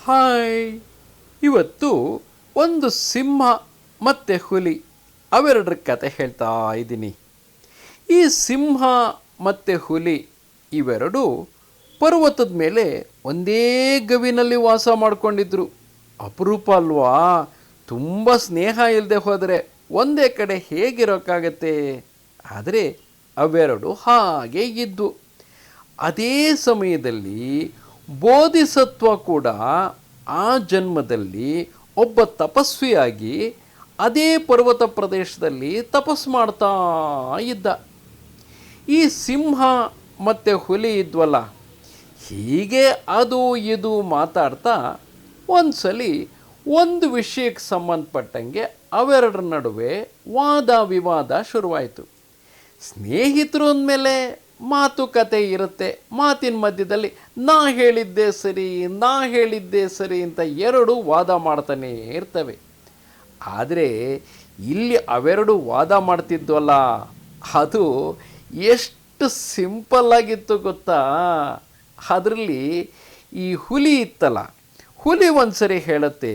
Hi. ಇವತ್ತು ಒಂದು ಸಿಂಹ ಮತ್ತು ಹುಲಿ ಅವೆರಡರ ಕತೆ ಹೇಳ್ತಾ ಇದ್ದೀನಿ. ಈ ಸಿಂಹ ಮತ್ತು ಹುಲಿ ಇವೆರಡು ಪರ್ವತದ ಮೇಲೆ ಒಂದೇ ಗವಿನಲ್ಲಿ ವಾಸ ಮಾಡಿಕೊಂಡಿದ್ರು. ಅಪರೂಪ ಅಲ್ವಾ? ತುಂಬ ಸ್ನೇಹ ಇಲ್ಲದೆ ಹೋದರೆ ಒಂದೇ ಕಡೆ ಹೇಗಿರೋಕ್ಕಾಗತ್ತೆ? ಆದರೆ ಅವೆರಡು ಹಾಗೆ ಇದ್ದು. ಅದೇ ಸಮಯದಲ್ಲಿ ಬೋಧಿಸತ್ವ ಕೂಡ ಆ ಜನ್ಮದಲ್ಲಿ ಒಬ್ಬ ತಪಸ್ವಿಯಾಗಿ ಅದೇ ಪರ್ವತ ಪ್ರದೇಶದಲ್ಲಿ ತಪಸ್ಸು ಮಾಡ್ತಾ ಇದ್ದ. ಈ ಸಿಂಹ ಮತ್ತು ಹುಲಿ ಇದ್ವಲ್ಲ, ಹೀಗೆ ಅದು ಇದು ಮಾತಾಡ್ತಾ ಒಂದ್ಸಲಿ ಒಂದು ವಿಷಯಕ್ಕೆ ಸಂಬಂಧಪಟ್ಟಂಗೆ ಅವೆರಡರ ನಡುವೆ ವಾದ ವಿವಾದ ಶುರುವಾಯಿತು. ಸ್ನೇಹಿತರು ಅಂದಮೇಲೆ ಮಾತುಕತೆ ಇರುತ್ತೆ. ಮಾತಿನ ಮಧ್ಯದಲ್ಲಿ ನಾ ಹೇಳಿದ್ದೆ ಸರಿ ಅಂತ ಎರಡು ವಾದ ಮಾಡ್ತಾನೇ ಇರ್ತವೆ. ಆದರೆ ಇಲ್ಲಿ ಅವೆರಡು ವಾದ ಮಾಡ್ತಿದ್ವಲ್ಲ, ಅದು ಎಷ್ಟು ಸಿಂಪಲ್ಲಾಗಿತ್ತು ಗೊತ್ತಾ? ಅದರಲ್ಲಿ ಈ ಹುಲಿ ಇತ್ತಲ್ಲ, ಹುಲಿ ಒಂದ್ಸರಿ ಹೇಳುತ್ತೆ,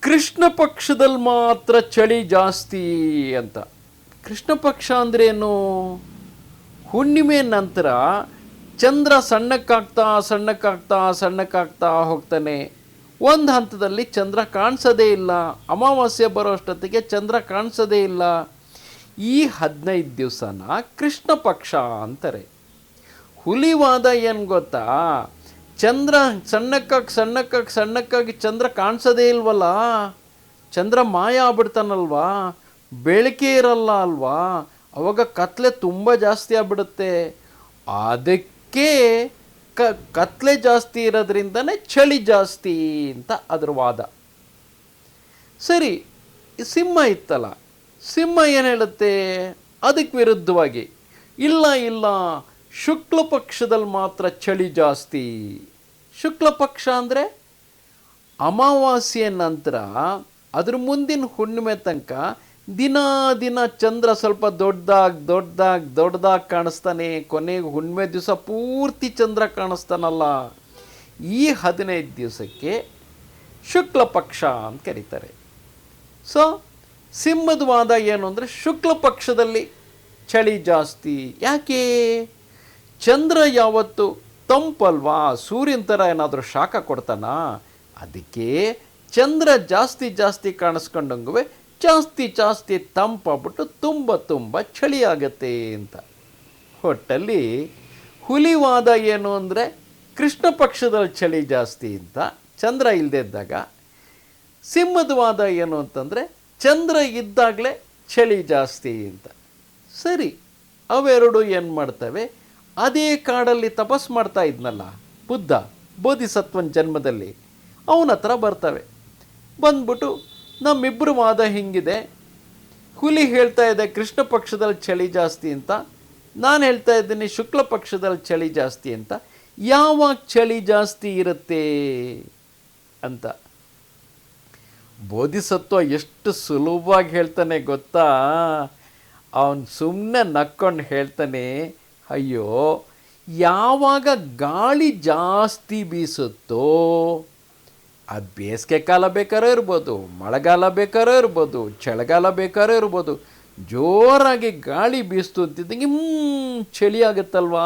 ಕೃಷ್ಣ ಪಕ್ಷದಲ್ಲಿ ಮಾತ್ರ ಚಳಿ ಜಾಸ್ತಿ ಅಂತ. ಕೃಷ್ಣ ಪಕ್ಷ ಅಂದ್ರೇನು? ಹುಣ್ಣಿಮೆ ನಂತರ ಚಂದ್ರ ಸಣ್ಣಕ್ಕಾಗ್ತಾ ಹೋಗ್ತಾನೆ. ಒಂದು ಹಂತದಲ್ಲಿ ಚಂದ್ರ ಕಾಣಿಸೋದೇ ಇಲ್ಲ. ಅಮಾವಾಸ್ಯೆ ಬರೋಷ್ಟೊತ್ತಿಗೆ ಚಂದ್ರ ಕಾಣಿಸೋದೇ ಇಲ್ಲ. ಈ 15 ದಿವಸನ ಕೃಷ್ಣ ಪಕ್ಷ ಅಂತಾರೆ. ಹುಲಿವಾದ ಏನು ಗೊತ್ತಾ? ಚಂದ್ರ ಸಣ್ಣಕ್ಕಾಗಿ ಚಂದ್ರ ಕಾಣಿಸೋದೇ ಇಲ್ವಲ್ಲ, ಚಂದ್ರ ಮಾಯ ಆಗ್ಬಿಡ್ತಾನಲ್ವಾ, ಬೆಳಕೆ ಇರಲ್ಲ ಅಲ್ವಾ, ಅವಾಗ ಕತ್ಲೆ ತುಂಬ ಜಾಸ್ತಿ ಆಗ್ಬಿಡುತ್ತೆ. ಅದಕ್ಕೆ ಕತ್ಲೆ ಜಾಸ್ತಿ ಇರೋದ್ರಿಂದನೇ ಚಳಿ ಜಾಸ್ತಿ ಅಂತ ಅದ್ರ ವಾದ. ಸರಿ, ಸಿಂಹ ಇತ್ತಲ್ಲ, ಸಿಂಹ ಏನು ಹೇಳುತ್ತೆ? ಅದಕ್ಕೆ ವಿರುದ್ಧವಾಗಿ, ಇಲ್ಲ ಶುಕ್ಲ ಪಕ್ಷದಲ್ಲಿ ಮಾತ್ರ ಚಳಿ ಜಾಸ್ತಿ. ಶುಕ್ಲ ಪಕ್ಷ ಅಂದರೆ ಅಮಾವಾಸ್ಯೆ ನಂತರ ಅದ್ರ ಮುಂದಿನ ಹುಣ್ಣಿಮೆ ತನಕ ದಿನ ಚಂದ್ರ ಸ್ವಲ್ಪ ದೊಡ್ಡದಾಗಿ ಕಾಣಿಸ್ತಾನೆ. ಕೊನೆಗೆ ಹುಣ್ಣಿಮೆ ದಿವಸ ಪೂರ್ತಿ ಚಂದ್ರ ಕಾಣಿಸ್ತಾನಲ್ಲ, ಈ 15 ದಿವಸಕ್ಕೆ ಶುಕ್ಲ ಪಕ್ಷ ಅಂತ ಕರೀತಾರೆ. ಸೊ ಸಿಂಹದ ವಾದ ಏನು ಅಂದರೆ, ಶುಕ್ಲ ಪಕ್ಷದಲ್ಲಿ ಚಳಿ ಜಾಸ್ತಿ. ಯಾಕೆ? ಚಂದ್ರ ಯಾವತ್ತು ತಂಪಲ್ವಾ, ಸೂರ್ಯನ ಥರ ಏನಾದರೂ ಶಾಖ ಕೊಡ್ತಾನ? ಅದಕ್ಕೆ ಚಂದ್ರ ಜಾಸ್ತಿ ಕಾಣಿಸ್ಕೊಂಡಂಗುವೆ ಜಾಸ್ತಿ ತಂಪಾಗ್ಬಿಟ್ಟು ತುಂಬ ಚಳಿ ಆಗುತ್ತೆ ಅಂತ. ಒಟ್ಟಲ್ಲಿ ಹುಲಿವಾದ ಏನು ಅಂದರೆ, ಕೃಷ್ಣ ಪಕ್ಷದಲ್ಲಿ ಚಳಿ ಜಾಸ್ತಿ ಅಂತ ಚಂದ್ರ ಇಲ್ಲದೆ ಇದ್ದಾಗ. ಸಿಂಹದ ವಾದ ಏನು ಅಂತಂದರೆ, ಚಂದ್ರ ಇದ್ದಾಗಲೇ ಚಳಿ ಜಾಸ್ತಿ ಅಂತ. ಸರಿ, ಅವೆರಡು ಏನು ಮಾಡ್ತವೆ? ಅದೇ ಕಾಡಲ್ಲಿ ತಪಸ್ಸು ಮಾಡ್ತಾ ಇದ್ನಲ್ಲ ಬುದ್ಧ, ಬೋಧಿಸತ್ವನ ಜನ್ಮದಲ್ಲಿ, ಅವನ ಹತ್ರ ಬರ್ತವೆ. ಬಂದ್ಬಿಟ್ಟು ನಮ್ಮಿಬ್ಬರು ವಾದ ಹಿಂಗಿದೆ. ಹುಲಿ ಹೇಳ್ತಾ ಇದೆ ಕೃಷ್ಣ ಪಕ್ಷದಲ್ಲಿ ಚಳಿ ಜಾಸ್ತಿ ಅಂತ, ನಾನು ಹೇಳ್ತಾ ಇದ್ದೀನಿ ಶುಕ್ಲ ಪಕ್ಷದಲ್ಲಿ ಚಳಿ ಜಾಸ್ತಿ ಅಂತ. ಯಾವಾಗ ಚಳಿ ಜಾಸ್ತಿ ಇರುತ್ತೆ ಅಂತ. ಬೋಧಿಸತ್ವ ಎಷ್ಟು ಸುಲಭವಾಗಿ ಹೇಳ್ತಾನೆ ಗೊತ್ತಾ? ಅವನು ಸುಮ್ಮನೆ ನಕ್ಕೊಂಡು ಹೇಳ್ತಾನೆ, ಅಯ್ಯೋ, ಯಾವಾಗ ಗಾಳಿ ಜಾಸ್ತಿ ಬೀಸುತ್ತೋ, ಅದು ಬೇಸಿಗೆ ಕಾಲ ಬೇಕಾದ್ರೂ ಇರ್ಬೋದು, ಮಳೆಗಾಲ ಬೇಕಾದ್ರೂ ಇರ್ಬೋದು, ಚಳಿಗಾಲ ಬೇಕಾದ್ರೂ ಇರ್ಬೋದು, ಜೋರಾಗಿ ಗಾಳಿ ಬೀಸ್ತು ಅಂತಿದ್ದಂಗೆ ಚಳಿ ಆಗುತ್ತಲ್ವಾ,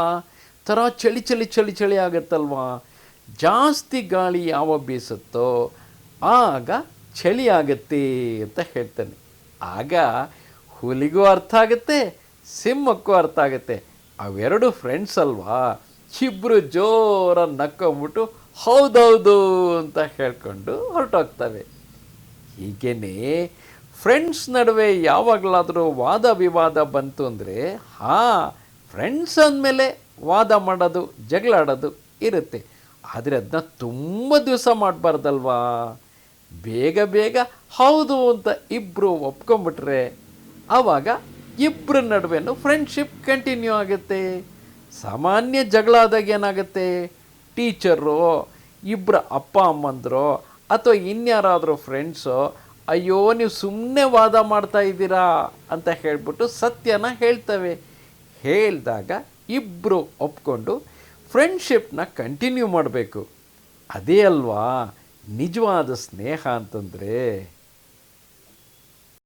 ಥರ ಚಳಿ ಆಗುತ್ತಲ್ವಾ. ಜಾಸ್ತಿ ಗಾಳಿ ಯಾವಾಗ ಬೀಸುತ್ತೋ ಆಗ ಚಳಿ ಆಗುತ್ತೆ ಅಂತ ಹೇಳ್ತಾನೆ. ಆಗ ಹುಲಿಗೂ ಅರ್ಥ ಆಗುತ್ತೆ, ಸಿಂಹಕ್ಕೂ ಅರ್ಥ ಆಗುತ್ತೆ. ಅವೆರಡು ಫ್ರೆಂಡ್ಸ್ ಅಲ್ವಾ, ಇಬ್ಬರು ಜೋರಾಗಿ ನಕ್ಕೊಂಬಿಟ್ಟು ಹೌದೌದು ಅಂತ ಹೇಳ್ಕೊಂಡು ಹೊರಟೋಗ್ತವೆ. ಹೀಗೇ ಫ್ರೆಂಡ್ಸ್ ನಡುವೆ ಯಾವಾಗಲಾದರೂ ವಾದ ವಿವಾದ ಬಂತು ಅಂದರೆ, ಫ್ರೆಂಡ್ಸ್ ಅಂದಮೇಲೆ ವಾದ ಮಾಡೋದು, ಜಗಳಾಡೋದು ಇರುತ್ತೆ. ಆದರೆ ಅದನ್ನ ತುಂಬ ದಿವಸ ಮಾಡಬಾರ್ದಲ್ವಾ. ಬೇಗ ಹೌದು ಅಂತ ಇಬ್ಬರು ಒಪ್ಕೊಂಬಿಟ್ರೆ ಆವಾಗ ಇಬ್ಬರ ನಡುವೆನೂ ಫ್ರೆಂಡ್ಶಿಪ್ ಕಂಟಿನ್ಯೂ ಆಗುತ್ತೆ. ಸಾಮಾನ್ಯ ಜಗಳ ಆದಾಗ ಏನಾಗುತ್ತೆ? ಟೀಚರು, ಇಬ್ಬರ ಅಪ್ಪ ಅಮ್ಮಂದರು ಅಥವಾ ಇನ್ಯಾರಾದರೂ ಫ್ರೆಂಡ್ಸು, ಅಯ್ಯೋ ನೀವು ಸುಮ್ಮನೆ ವಾದ ಮಾಡ್ತಾ ಇದ್ದೀರಾ ಅಂತ ಹೇಳ್ಬಿಟ್ಟು ಸತ್ಯನ ಹೇಳ್ತವೆ. ಹೇಳಿದಾಗ ಇಬ್ಬರು ಒಪ್ಕೊಂಡು ಫ್ರೆಂಡ್ಶಿಪ್ನ ಕಂಟಿನ್ಯೂ ಮಾಡಬೇಕು. ಅದೇ ಅಲ್ವಾ ನಿಜವಾದ ಸ್ನೇಹ ಅಂತಂದರೆ.